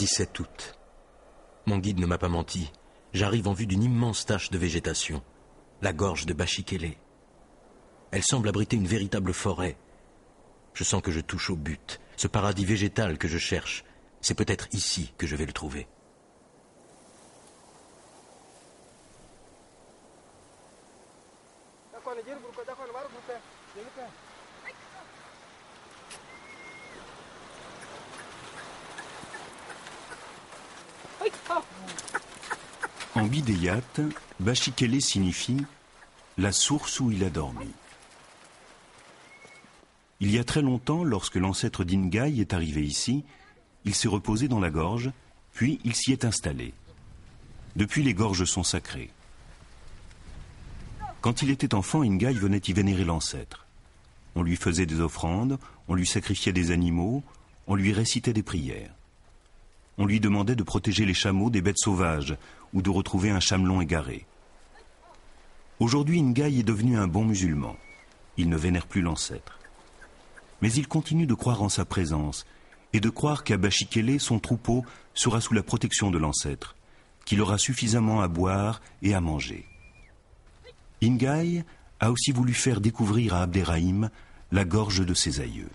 17 août. Mon guide ne m'a pas menti. J'arrive en vue d'une immense tache de végétation, la gorge de Bashikele. Elle semble abriter une véritable forêt. Je sens que je touche au but. Ce paradis végétal que je cherche, c'est peut-être ici que je vais le trouver. En bidéyate, Bashikele signifie « la source où il a dormi ». Il y a très longtemps, lorsque l'ancêtre d'Ingai est arrivé ici, il s'est reposé dans la gorge, puis il s'y est installé. Depuis, les gorges sont sacrées. Quand il était enfant, Ingai venait y vénérer l'ancêtre. On lui faisait des offrandes, on lui sacrifiait des animaux, on lui récitait des prières. On lui demandait de protéger les chameaux des bêtes sauvages ou de retrouver un chamelon égaré. Aujourd'hui, Ingai est devenu un bon musulman. Il ne vénère plus l'ancêtre. Mais il continue de croire en sa présence et de croire qu'à Bashikele, son troupeau sera sous la protection de l'ancêtre, qu'il aura suffisamment à boire et à manger. Ingai a aussi voulu faire découvrir à Abderrahim la gorge de ses aïeux.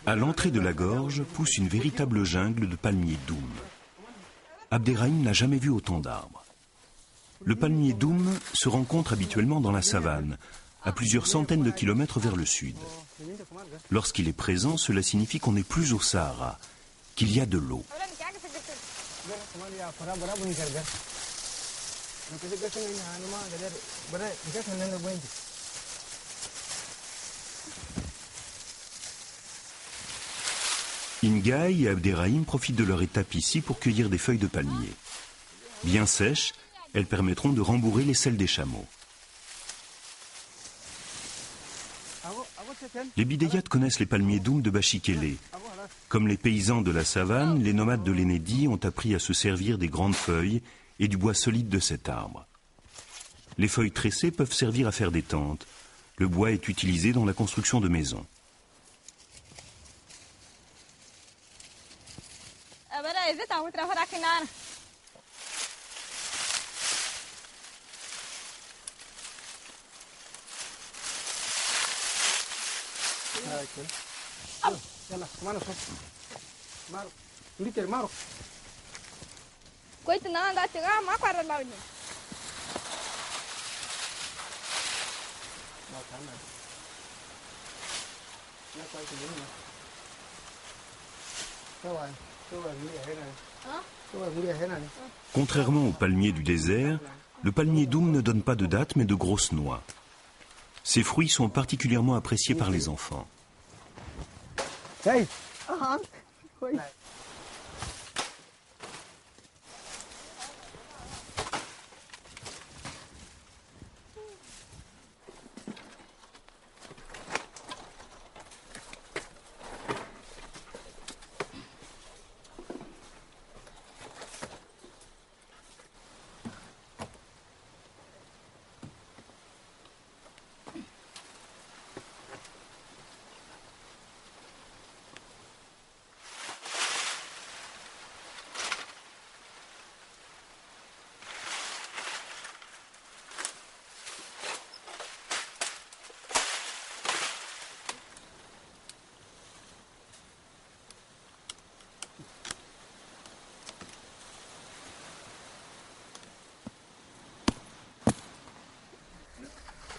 À l'entrée de la gorge pousse une véritable jungle de palmiers doum. Abderrahim n'a jamais vu autant d'arbres. Le palmier doum se rencontre habituellement dans la savane, à plusieurs centaines de kilomètres vers le sud. Lorsqu'il est présent, cela signifie qu'on n'est plus au Sahara, qu'il y a de l'eau. Ingai et Abderrahim profitent de leur étape ici pour cueillir des feuilles de palmier. Bien sèches, elles permettront de rembourrer les selles des chameaux. Les bidéyates connaissent les palmiers doum de Bashikele. Comme les paysans de la savane, les nomades de l'Enedi ont appris à se servir des grandes feuilles et du bois solide de cet arbre. Les feuilles tressées peuvent servir à faire des tentes. Le bois est utilisé dans la construction de maisons. Contrairement au palmier du désert, le palmier doum ne donne pas de dattes mais de grosses noix. Ces fruits sont particulièrement appréciés par les enfants.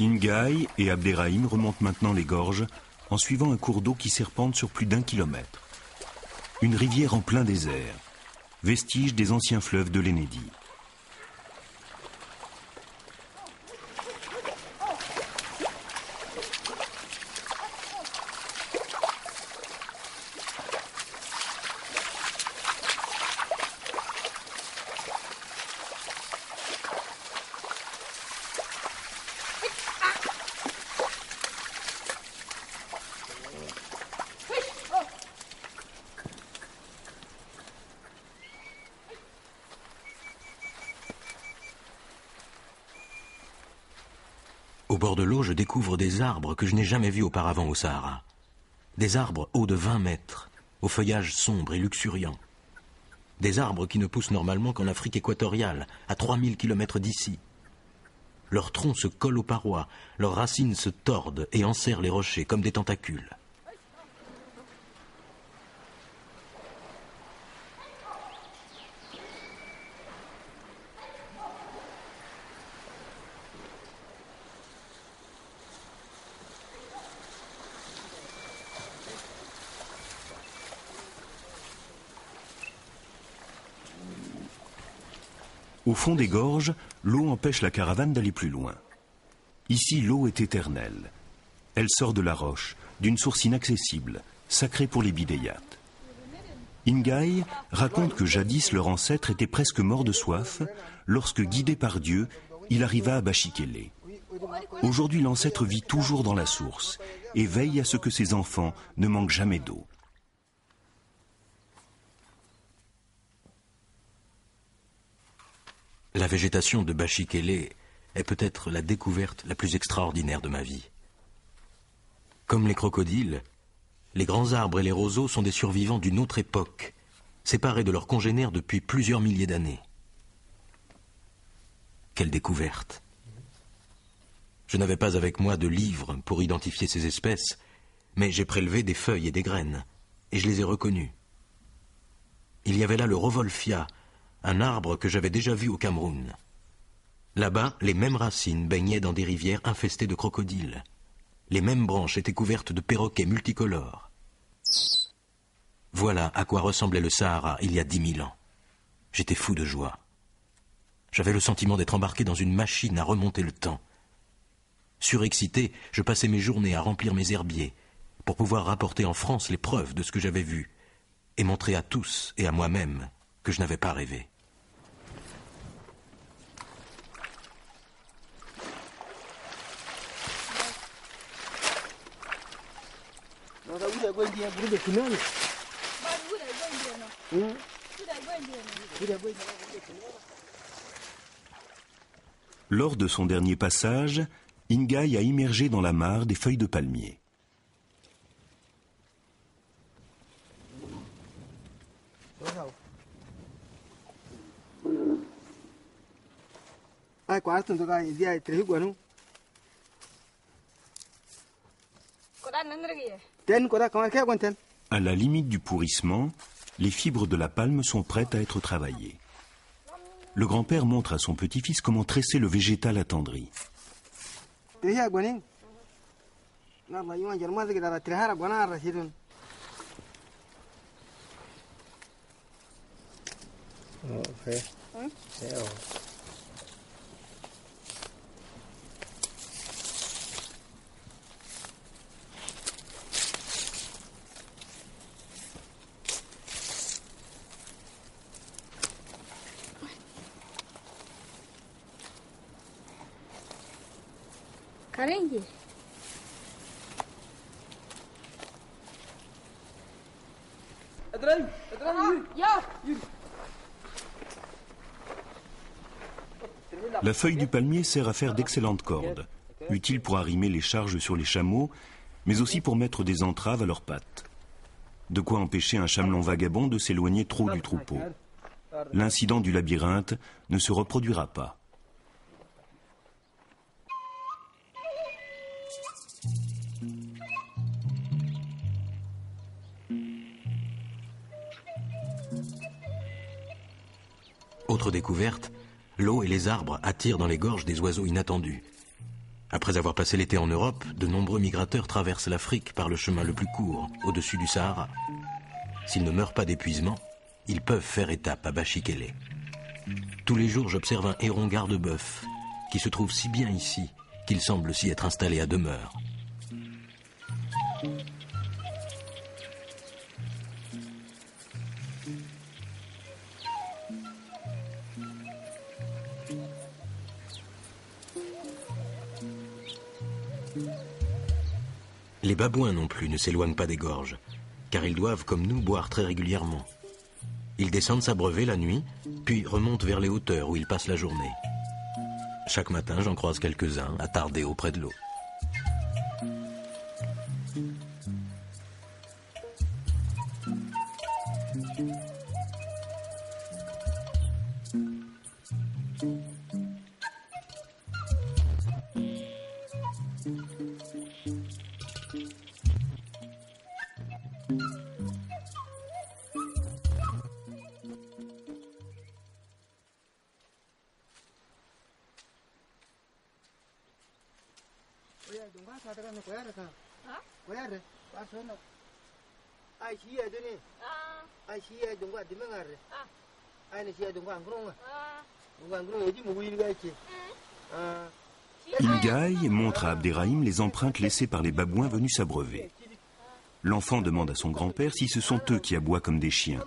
Ingai et Abderrahim remontent maintenant les gorges en suivant un cours d'eau qui serpente sur plus d'1 kilomètre. Une rivière en plein désert, vestige des anciens fleuves de l'Enedi. Au bord de l'eau, je découvre des arbres que je n'ai jamais vus auparavant au Sahara. Des arbres hauts de 20 mètres, au feuillage sombre et luxuriant. Des arbres qui ne poussent normalement qu'en Afrique équatoriale, à 3000 km d'ici. Leurs troncs se collent aux parois, leurs racines se tordent et enserrent les rochers comme des tentacules. Au fond des gorges, l'eau empêche la caravane d'aller plus loin. Ici, l'eau est éternelle. Elle sort de la roche, d'une source inaccessible, sacrée pour les bidéiates. Ingaï raconte que jadis leur ancêtre était presque mort de soif lorsque, guidé par Dieu, il arriva à Bachikele. Aujourd'hui, l'ancêtre vit toujours dans la source et veille à ce que ses enfants ne manquent jamais d'eau. La végétation de Bachikele est peut-être la découverte la plus extraordinaire de ma vie. Comme les crocodiles, les grands arbres et les roseaux sont des survivants d'une autre époque, séparés de leurs congénères depuis plusieurs milliers d'années. Quelle découverte! Je n'avais pas avec moi de livre pour identifier ces espèces, mais j'ai prélevé des feuilles et des graines, et je les ai reconnues. Il y avait là le Rovolfia, un arbre que j'avais déjà vu au Cameroun. Là-bas, les mêmes racines baignaient dans des rivières infestées de crocodiles. Les mêmes branches étaient couvertes de perroquets multicolores. Voilà à quoi ressemblait le Sahara il y a 10 000 ans. J'étais fou de joie. J'avais le sentiment d'être embarqué dans une machine à remonter le temps. Surexcité, je passais mes journées à remplir mes herbiers pour pouvoir rapporter en France les preuves de ce que j'avais vu et montrer à tous et à moi-même que je n'avais pas rêvé. Lors de son dernier passage, Ingaï a immergé dans la mare des feuilles de palmier. À la limite du pourrissement, les fibres de la palme sont prêtes à être travaillées. Le grand-père montre à son petit-fils comment tresser le végétal attendri. La feuille du palmier sert à faire d'excellentes cordes, utiles pour arrimer les charges sur les chameaux, mais aussi pour mettre des entraves à leurs pattes. De quoi empêcher un chamelon vagabond de s'éloigner trop du troupeau. L'incident du labyrinthe ne se reproduira pas. Autre découverte, l'eau et les arbres attirent dans les gorges des oiseaux inattendus. Après avoir passé l'été en Europe, de nombreux migrateurs traversent l'Afrique par le chemin le plus court, au-dessus du Sahara. S'ils ne meurent pas d'épuisement, ils peuvent faire étape à Bachikele. Tous les jours, j'observe un héron garde-bœuf qui se trouve si bien ici qu'il semble s'y être installé à demeure. Les babouins non plus ne s'éloignent pas des gorges, car ils doivent, comme nous, boire très régulièrement. Ils descendent s'abreuver la nuit, puis remontent vers les hauteurs où ils passent la journée. Chaque matin, j'en croise quelques-uns attardés auprès de l'eau. Ingaï montre à Abderrahim les empreintes laissées par les babouins venus s'abreuver. L'enfant demande à son grand-père si ce sont eux qui aboient comme des chiens.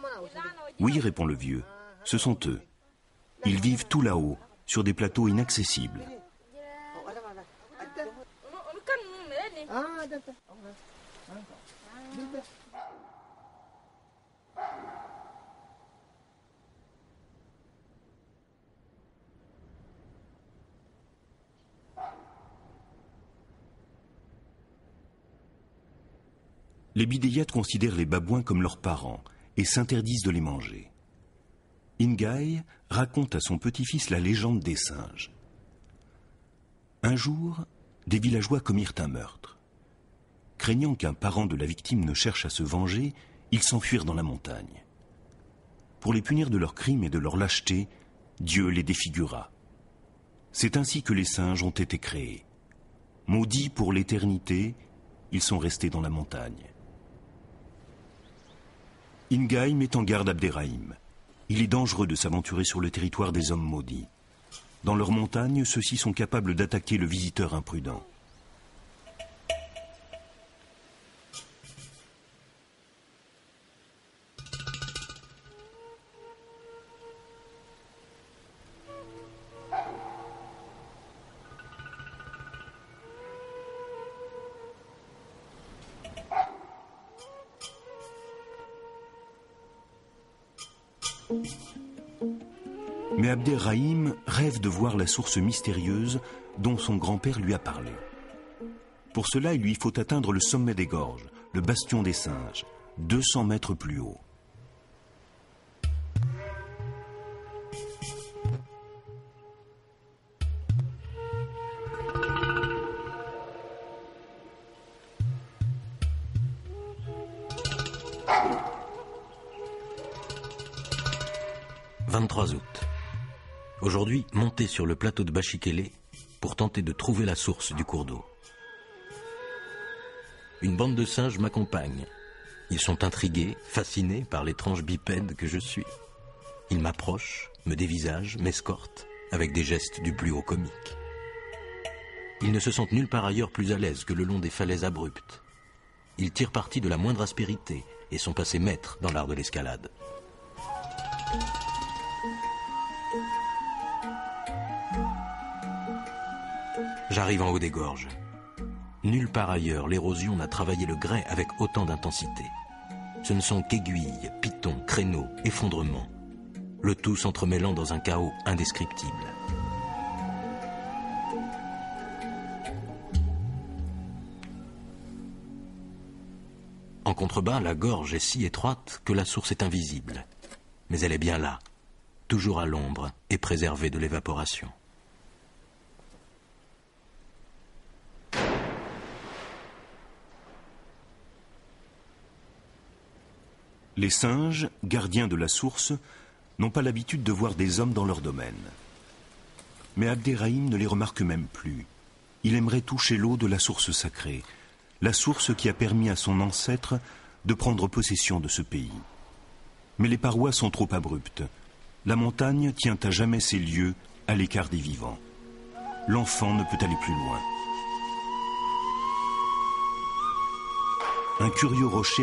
Oui, répond le vieux, ce sont eux. Ils vivent tout là-haut, sur des plateaux inaccessibles. Les bidéiates considèrent les babouins comme leurs parents et s'interdisent de les manger. Ingaï raconte à son petit-fils la légende des singes. Un jour, des villageois commirent un meurtre. Craignant qu'un parent de la victime ne cherche à se venger, ils s'enfuirent dans la montagne. Pour les punir de leur crime et de leur lâcheté, Dieu les défigura. C'est ainsi que les singes ont été créés. Maudits pour l'éternité, ils sont restés dans la montagne. Ingaï met en garde Abderrahim. Il est dangereux de s'aventurer sur le territoire des hommes maudits. Dans leur montagne, ceux-ci sont capables d'attaquer le visiteur imprudent. Mais Abderrahim rêve de voir la source mystérieuse dont son grand-père lui a parlé. Pour cela, il lui faut atteindre le sommet des gorges, le bastion des singes, 200 mètres plus haut. « 23 août. Aujourd'hui, monté sur le plateau de Bachikélé pour tenter de trouver la source du cours d'eau. Une bande de singes m'accompagne. Ils sont intrigués, fascinés par l'étrange bipède que je suis. Ils m'approchent, me dévisagent, m'escortent, avec des gestes du plus haut comique. Ils ne se sentent nulle part ailleurs plus à l'aise que le long des falaises abruptes. Ils tirent parti de la moindre aspérité et sont passés maîtres dans l'art de l'escalade. J'arrive en haut des gorges. Nulle part ailleurs, l'érosion n'a travaillé le grès avec autant d'intensité. Ce ne sont qu'aiguilles, pitons, créneaux, effondrements. Le tout s'entremêlant dans un chaos indescriptible. En contrebas, la gorge est si étroite que la source est invisible. Mais elle est bien là, toujours à l'ombre et préservée de l'évaporation. Les singes, gardiens de la source, n'ont pas l'habitude de voir des hommes dans leur domaine. Mais Abderrahim ne les remarque même plus. Il aimerait toucher l'eau de la source sacrée, la source qui a permis à son ancêtre de prendre possession de ce pays. Mais les parois sont trop abruptes. La montagne tient à jamais ses lieux à l'écart des vivants. L'enfant ne peut aller plus loin. Un curieux rocher